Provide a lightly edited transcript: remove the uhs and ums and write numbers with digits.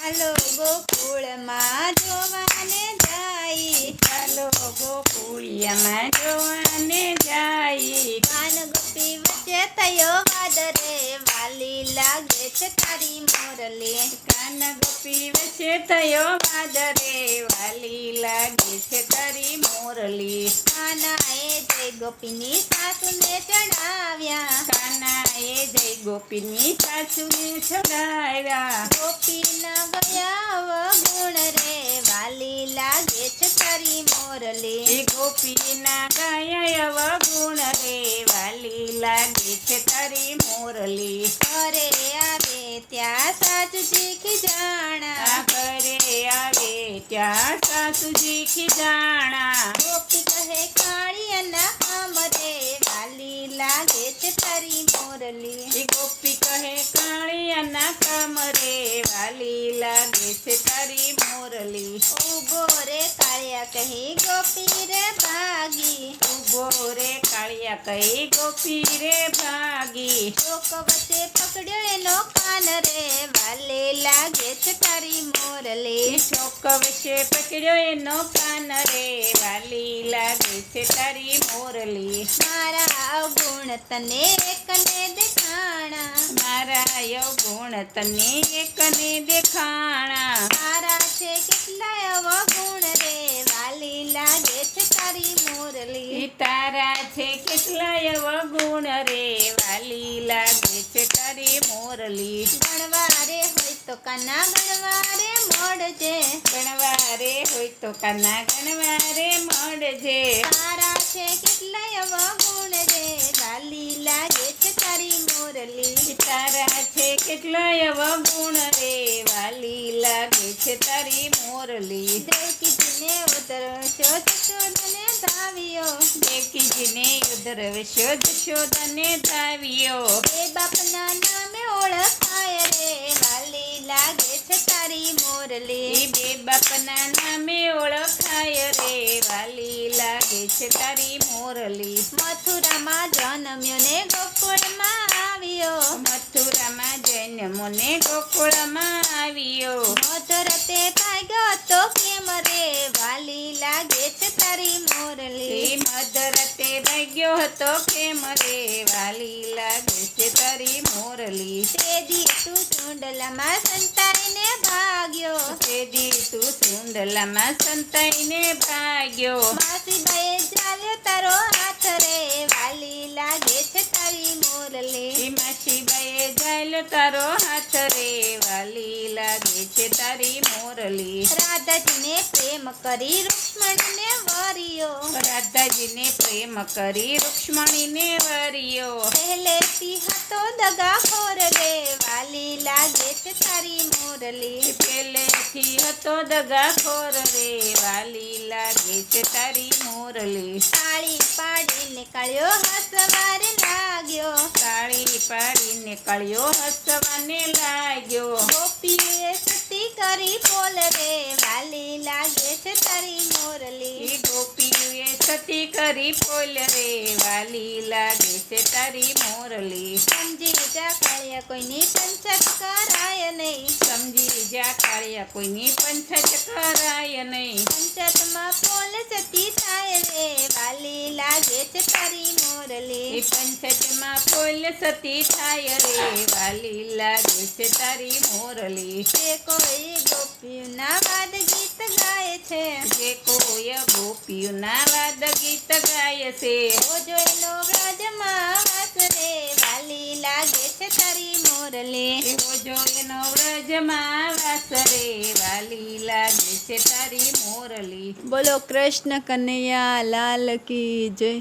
ચાલો ગોકુળમાં જોવાને જાય, ચાલો ગોકુળિયામાં જોવાને જાય. કાન ગોપી વચ્ચે થયો વાદ રે, વાલી લાગે છે તારી મોરલી. કાન ગોપી વચ્ચે થયો વાદ રે, વાલી લાગે છે તારી મોરલી. કાનાએ જય ગોપીની સાસુને ચડાવ્યા, કાનાએ જય ગોપીની સાસુને ચડાવ્યા. ગોપીના ગયા અવગુણ રે, વાલી લાગે છે તારી મોરલી. એ ગોપીના ગાયા અવગુણ રે, વાલી લાગે છે તારી મોરલી. ઘરે આવે ત્યાં સાસુજી ખીજાણા, ઘરે આવે ત્યાં સાસુજી ખીજાણા. ગોપી કહે કાળિયાના કામ રે, વાલી લાગે છે તારી મોરલી. એ ગોપી કહે કાળિયાના કામ રે, વાલી લાગે છે તારી મોરલી. ઉભો રે કાળિયા કહી ગોપી રે ભાગી, ઉભો રે કાળિયા કહી ગોપી રે ભાગી. ચોક વચ્ચે પકડ્યો એનો કાન રે, વાલે લાગે છે તારી મોરલી. ચોક વચ્ચે પકડ્યો એનો કાન રે, વાલી લાગે છે તારી મોરલી. મારા અવગુણ તને એકને દેખાણા, મારા અવગુણ તને એકને દેખાણા. તારા છે કેટલાય અવગુણ રે, વાલી લાગે છે તારી મોરલી. તારા છે કેટલાય અવગુણ રે, વાલી લાગે છે તારી મોરલી. ગણવારે હોય તો કાના ગણવારે મળજે, ગણવારે હોય તો કાના ગણવારે મળજે. તારા છે કેટલાય અવગુણ રે, વાલી લાગે છે તારી મોરલી. તારા છે કેટલાય અવગુણ રે, વાલી લાગે છે તારી મોરલી. દેવકીજીને ઉતરશો જશોદને ધાવ્યો, દેવકીજીને ઉધરવશો જશોદાને ધાવ્યો. એ બાપના નામે ઓળખાય રે, વાલી લાગે છે તારી મોરલી. એ બે બાપના નામે ઓળખાય રે, વાલી લાગે છે તારી મોરલી. મથુરામાં જન્મ્યો ને ગોકુળમાં આવ્યો, મથુરામાં જન્મો ને ગોકુળમાં આવ્યો. મધરતે ભાગ્યો તો કેમ રે, વાલી લાગે છે તારી મોરલી. એ મધરતે ભાગ્યો હતો કેમ રે, વાલી લાગે છે તારી મોરલી. તેદી તું ચૂંડલામાં સંતાઈને ભાગ્યો, તેદી તું સુંડલામાં સંતાઈને ભાગ્યો. માસીબાઈએ ચાલ્યો તારો હાથ રે, વાલી લાગે છે તારી મોરલી. એ માસીબાઈએ જાયલો તારો હાથ રે, વાલી લાગે છે તારી મોરલી. રાધાજીને પ્રેમ કરી રૂક્ષ્મણીને વર્યો, રાધાજીને પ્રેમ કરી રૂક્ષ્મણીને વર્યો. પહેલેથી હતો દગાખોર રે, વાલી લાગે છે તારી મોરલી. પહેલેથી હતો દગાખોર રે, વાલી લાગે છે તારી મોરલી. તાળી પાડીને કાળ્યો હસવારે લાગ્યો, તાળી પાડીને કળિયો હસવાને લાગ્યો. ગોપીએ સતી કરી બોલ રે, વાલી લાગે છે તારી મોરલી. એ ગોપીએ સતી કરી પોલ રે, વાલી લાગે છે તારી મોરલી. સમજી જા કાળિયા કોઈની પંચત કરાય નહીં, સમજી જા કાળિયા કોઈની પંચત કરાય નહીં. પંચતમાં પોલ સતી થાય રે, વાલી લાગે છે તારી એ મોરલી. પંચતમાં પોલ સતી થાય રે, વાલી લાગે છે તારી મોરલી. જે કોઈ ગોપીઓના વાદ ગીત ગાય છે, જે કોઈ ગોપીઓના વાદ ગીત ગાય છે. ઓજો એનો વ્રજમાં વાસ રે, વાલી લાગે છે તારી મોરલી. એવો જો એનો વ્રજમાં વાસ રે, વાલી લાગે છે તારી મોરલી. બોલો કૃષ્ણ કનૈયા લાલ કી જય.